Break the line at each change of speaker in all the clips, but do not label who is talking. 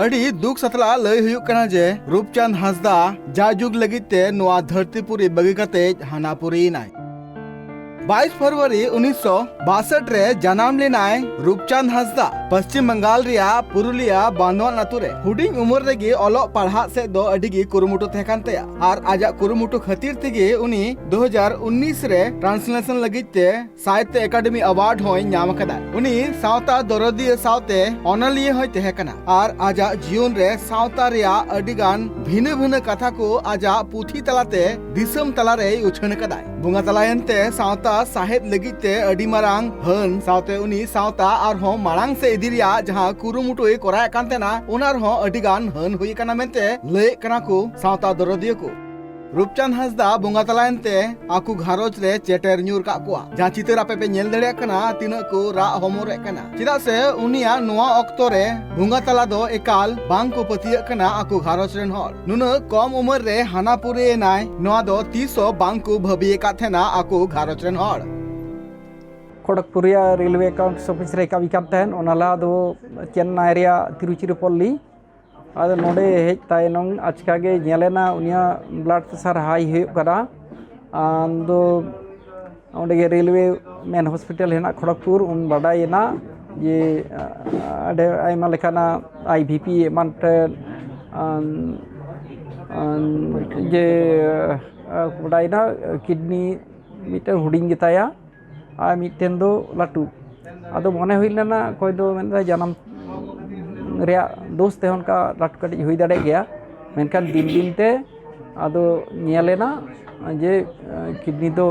अड़ी दुख सतला लय हुयुक कना जे रूपचंद हांसदा जाजुग लगिते नोआ धरतीपुरी बगी कते हानापुरी नाय 22 फरवरी 1962 रे जन्म लेनाय रूपचंद हांसदा पश्चिम बंगाल रिया पुरुलिया बांधवान अतुरे हुडिंग उमर रेगे ओलो पढ़ा से दो अडिगी कुरुमुटु थेकान तया आर आजा कुरुमुटु खातिर तेगे उनी 2019 रे ट्रांसलेशन लगिते साहित्य अकादमी अवार्ड होय ᱧᱟᱢ कदा उनी सावता दरदिया सावते ऑनलिये होय तहेकना आर आजा जीवन रे सावता रिया अडिगान भिन्न भिन्न कथा को आजा पुथी तलाते दिसम तलारे उछन कदा बुंगा तलायनते सावता साहेब लगिते अडी मारांग हन सावते उनी सावता आर हो मारांग से इदिरिया जहां कुरुमुटुए कोराय कांतेना उनार हो अडिगान हन हुई कना मेंते लय कना को सावता दरदिया को रूपचंद हांसदा बुंगा तलायनते आकु घारोज रे चेटर न्यूर का कुआ जहां चितर आपे पे नेल दड़े कना तिना को रा होमोरे कना चिदा से उनिया नोआ ऑक्टो रे बुंगा तला दो एकाल बांग को पतिया कना आकु घारोज रेन हर नुन कम उमर रे हानापुरे नाय नोआ दो 300 बांग को भबिए का थेना आकु घारोज रेन हर
खड़गपुरिया रेलवे अकाउंट्स ऑफिस रे कामी काम तहन ओनाला दो चेन्नई रे तिरुचिरापल्ली आदो नोडे हेज तायनों आचकागे नेलेना उनिया ब्लड प्रेशर हाई हुयुग कदा आंदो ओंडेगे रेलवे मेन हॉस्पिटल हेना खड़गपुर उन बाडायना ये अडे आयमा लेखाना आईवीपी एमानते जे बाडायना किडनी मिटे हुडिंग गिताया आ मिटेन दो लाटू आदो मने हुइलना कोई दो मेनदा जानम रिया दोस्त है उनका लाट कटी हुई दाड़े गया मेनखान दिन दिन ते आदो नेलेना जे किडनी दो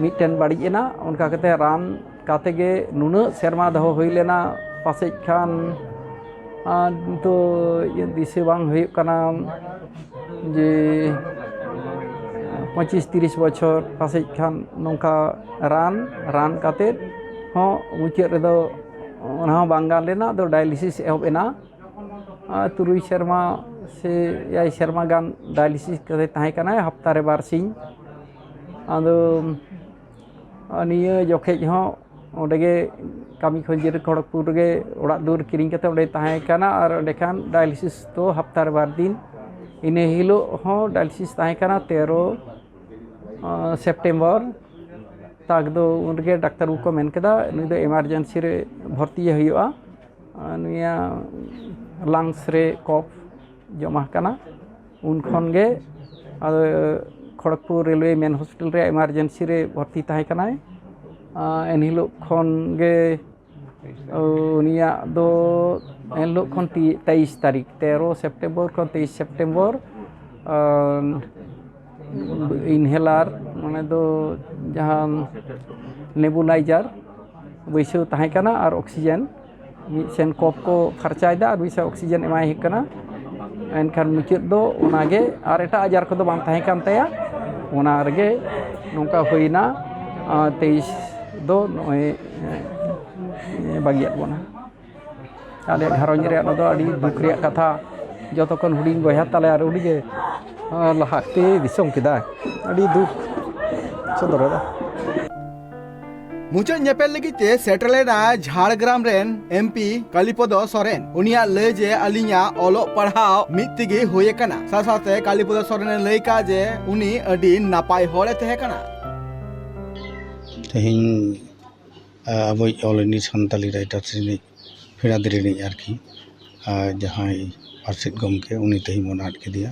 मिटेन बाड़ीना उनका कते रान काते गे नुना सेरमा दहो हुई लेना पासे खान तो ये दिसे बांग हुई कना जे 25-30 बछर पासे खान नोंका रान काते हो मुचे रे दो उन्हा बांगाल लेना दो डायलिसिस एहब एना तुरुई शर्मा से या शर्मा गान डायलिसिस कते ताहे कना हफ्ता रे बार सिंह आदो निये जोखे हो ओडेगे कामी खंजीर खड़गपुर गे ओड़ा दूर किरिंग कते ओडे ताहे कना और देखान डायलिसिस तो हफ्ता रे बार दिन इने हिलो हो डायलिसिस ताहे कना 13 सेप्टेम्बर ताक दो उनके डाक्टर को मेन कदा नुई दो इमरजेंसी रे भर्ती हुआ नुया लंग्स रे कफ जमा कना उन खन गे खड़गपुर रेलवे मेन हॉस्पिटल रे इमरजेंसी रे भर्ती ताहे कना एन हिलो खन गे उनिया दो एन लो खन 23 तारीख 13 सेप्टेम्बर खन 23 सेप्टेम्बर इनहेलर माने दो जहां नेबुलाइजर बैसो ताहे कना और ऑक्सीजन मिसेन कप को खर्चायदा और बैसो ऑक्सीजन एमाय कना एनखान मुचाद दो उनागे और एटा आजार को दो बांग ताहे कान तया उना रगे नोंका होइना 23 दो नोय बागियात बना आले घरज रे दो अडी दुख रे कथा जतो कोन हुडिंग बयहा ताले और उडीगे लहाते दिसों किदा अडी दुख सदरदा
मुचाद नेपेल लगिते सेटलेना झाड़ग्राम रेन एमपी कालीपद सोरेन उनिया लय जे अलिया ओलो पढ़ाव मितिगे होये कना सासाते कालीपद सोरेन लय का जे उनी अडी नापाय होरे तहे कना
तेहिं अब ऑल इंडिया सानताली राइटर्स नि फेरादरी नि आरकी जहां पार्षद गमके उनी तेहिं मनाट के दिया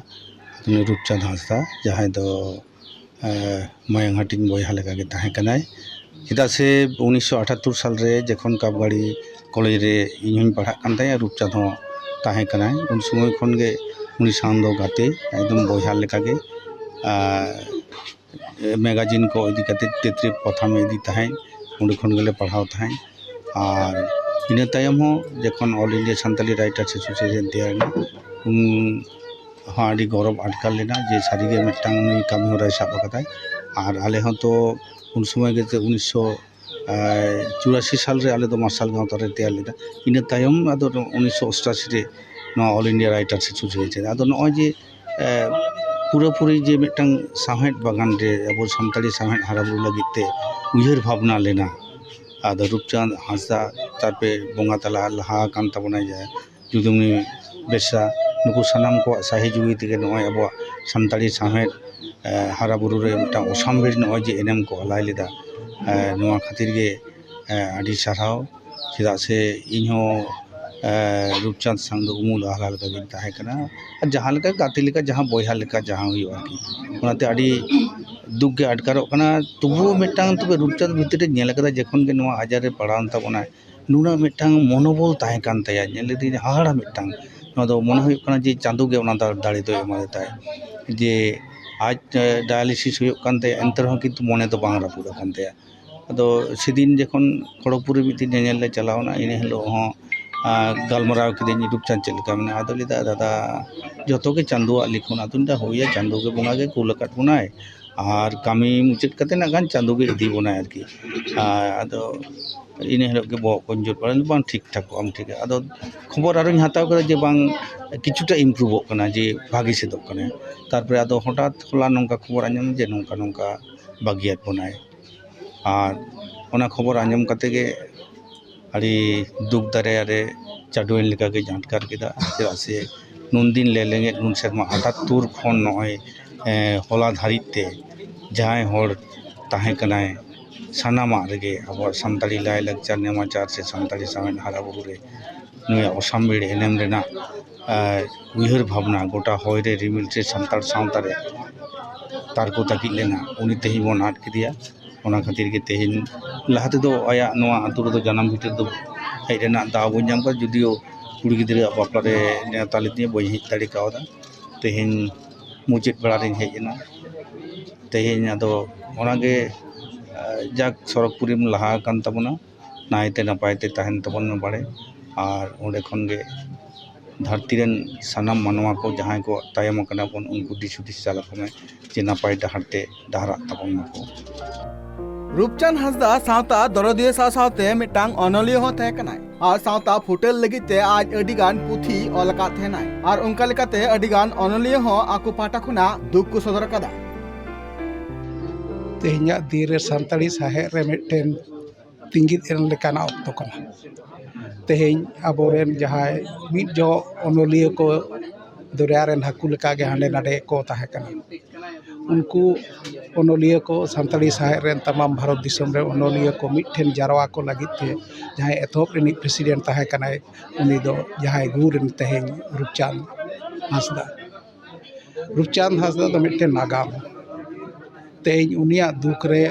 रूपचंद हांसदा जहां दो मायंग हाटिंग बयहा लेका के ताहे कनाय चेदा से 1978 साल रे जखन काबगाड़ी कॉलेज रे इन पढ़ा कान ताया रूपचंद हो ताहे कनाय उन समय खन गे उनी साम दो गाते एकदम बयहा लेका के मैगजीन को इदी कते तेत्रे पथा में इदी ताहे उन खन गेले पढ़ाव ताहे और इन तायम हो जखन all India Santali writers association तैयार हाँ अड़ी गौरव आटकाल लेना जे सारिगे मिटांग नुई कामी होराय साब कदाय और आले हो तो उन समय के 1984 साल रे आले दो मार्शल गांव रे तैयार लेदा इन तायम आदो 1988 रे know all India writers association आदो नय जे पूरापूरी जे मिटांग साहेद बागान रे अब सानताली साहेद हाराबुरु लगिते उयहर भावना लेना आदो रूपचंद हांसदा तारपे बोंगा तला लहा कान ताबनाय जाय जुदुमनी बेसा नुकु सानाम को साहिजुगी तेगे नय अब सानताली साहेद हारा बुरु रे मिटा असामबेर नय जे एनेम को अलाय लेदा नोआ खातिर गे आदि साराव चेदा से इनहो रूपचांद संग दो उमुल आला लगा गिन ताहे कना जहां लगा गाते लेका जहां बोयहा लेका जहां हुई आरकी ओनाते आदि दुख गे अटकारो कना तबु मिटांग तबे रूपचांद भितरे नेल कदा जखन गे नोआ आजार रे पड़ान ताबोना नुना मिटांग मनोबल ताहे कान तया नेल दी हाड़ा मिटांग नोआ दो मन हुई कना जे चांदो गे ओना दाड़े दो एमा देताय जे आज डायलिसिस हुई कान तया एंतर हो किंतु मने तो बांग रापुदा कान तया अदो सेदिन जखन खड़गपुर मिति नेल ले चलावना इने हेलो हो गलमराव किदें रूपचांद चलका में आदो लेदा दादा जो के चांदुआ लिखुन आदुंदा होया चांदो के बोंगा के कुलकाट बुनाय और कामी मुचाद कते नागान चांदो के इदी बुनाय आरकी आदो इने हेलो के बो कंजोर पड़ल बांग ठीक ठाक आम ठीक आदो खबर आरो हाताव करे जे बांग किछुटा इम्प्रूव कना जे भागी सेदो कने तारपरे आदो हठात होला नंका खबर आंजम जे नंका नंका बागियात बुनाय और ओना खबर आंजम कते गे अड़ी दुख दारे अरे चाडुएन लेका गे जानकार केदा चेदा से नुन दिन ले लेंगे नुन सेरमा 78 खन नय होला धारिते जहां हर ताहे कनाय सानामा रेगे अब सानताली लाय लक्चर नेमाचार से सानताली सामेन हारा बुरु रे नुया असामबेड़ एनेम रेना उइहर भावना गोटा होय रे रिमिल से सानतार सावता रे तार को ताकि लेना उनी तेही बन आट केदिया ओना खातिर के तेहिन लहाते दो आया नोआ आतु रे जन्म भितर दो हेज रेना दाव बन जाम कर जुदियो कुड़ी गिद्रा बापला रे नेता लेती बई हेज दाड़ी कावदा तेहिन मुचित बड़ा रे हेजना तेहिन आदो ओना गे जाक सरकपुरीम लहा कान तबना नायते नपायते ताहेन तबन बाड़े और ओंडे खन गे धरती रेन सानाम मानवा को जहां को तायम कना बन उनको दिसुदिस चाला को में जे नापाय डहारते डहारा तबन को
रूपचांद हांसदा सावता दरदिया सावते मिटांग अनलियो हो तहे कनाय और सावता फुटेल लगिते आज अडिगान पुथी अलका थेनाय और उनका लेकाते अडिगान अनलियो हो आकु पाटा खुना दुख को सदर कदा
तेहኛ दीरे सानताड़ी साहे रे मिटेन तिंगित एन लेकाना ऑक्तो कना तेहñ अबोरेन जहाय मिट जो अनलियो को दरिया रेन हाकु लेका गे हांडे नाडे को ताहे कना उनको अनलियो को सानताड़ी साहे रेन तमाम भारत दिसम रे अनलियो को मिठेन जारवा को लगिते जहाय एथोप रेनी प्रेसिडेंट ताहे कनाय उनी दो जहाय गुरेन तेहñ रूपचांद हांसदा दो मिठेन नागाम तेहñ उनिया दुख रे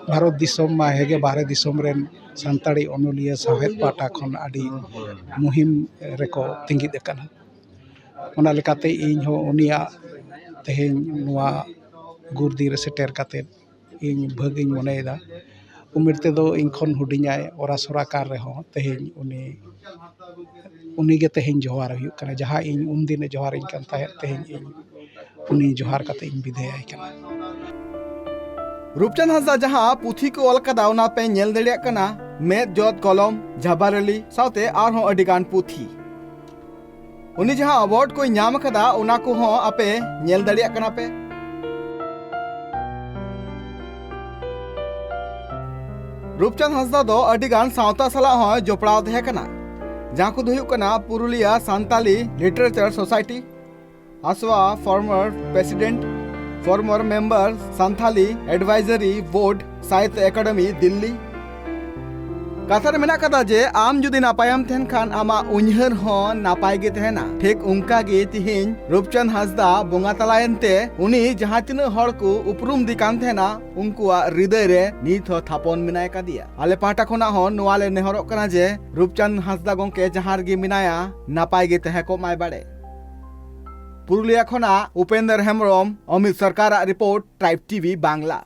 भारत दिसम मा हेगे बारे दिसम रेन सानताड़ी अनलियो साहेद पाटा खन आदि मुहिम रेको तिंगित कना ओना लेकाते इन हो उनिया तेहñ नुआ गुरदी रे सेटर काते इन भागिन मनेदा उमिर ते दो इन खन हुडिኛय ओरा सराकार रे हो तेहñ उनी गे तेहñ जोहार हुई कना जहां इन उन दिन जोहार इन कान ताहे तेहñ इन उनी जोहार काते इन विदाय आय कना
रूपचांद हांसदा जहां पुथी को अलकदा ओना पे नेल दड़िया कना मेद जोत कलम झाबारली सावते आर हो अडिगान पुथी उनी जहां अवार्ड को नाम कदा ओना को हो आपे नेल दड़िया कना पे रूपचांद हांसदा दो अडिगान सावता सला हो जोपड़ाव तहे कना जहां को हुयुक कना पुरुलिया सानताली लिटरेचर सोसाइटी आसवा former president former member Santali advisory board Sahitya Akademi Delhi कथार मेना कदा जे आम जुदी नापायम थेन खान आमा उन्हर हो नापाय गे तहेना ठीक उनका गे तिहिन रूपचांद हांसदा बोंगा तलायनते उनी जहां तिना हड़ को उपरुम दिकान थेना उनकुआ हृदय रे नीत हो थापन मिनाय कादिया आले पाटा खोना हो नोआले नेहरक कना जे रूपचांद हांसदा गोंके जहां गे मिनाया नापाय गे तहे को माय बाड़े पुरुलिया खोना उपेंद्र हेम्ब्रम अमित सरकार रिपोर्ट ट्राइब टीवी बांग्ला।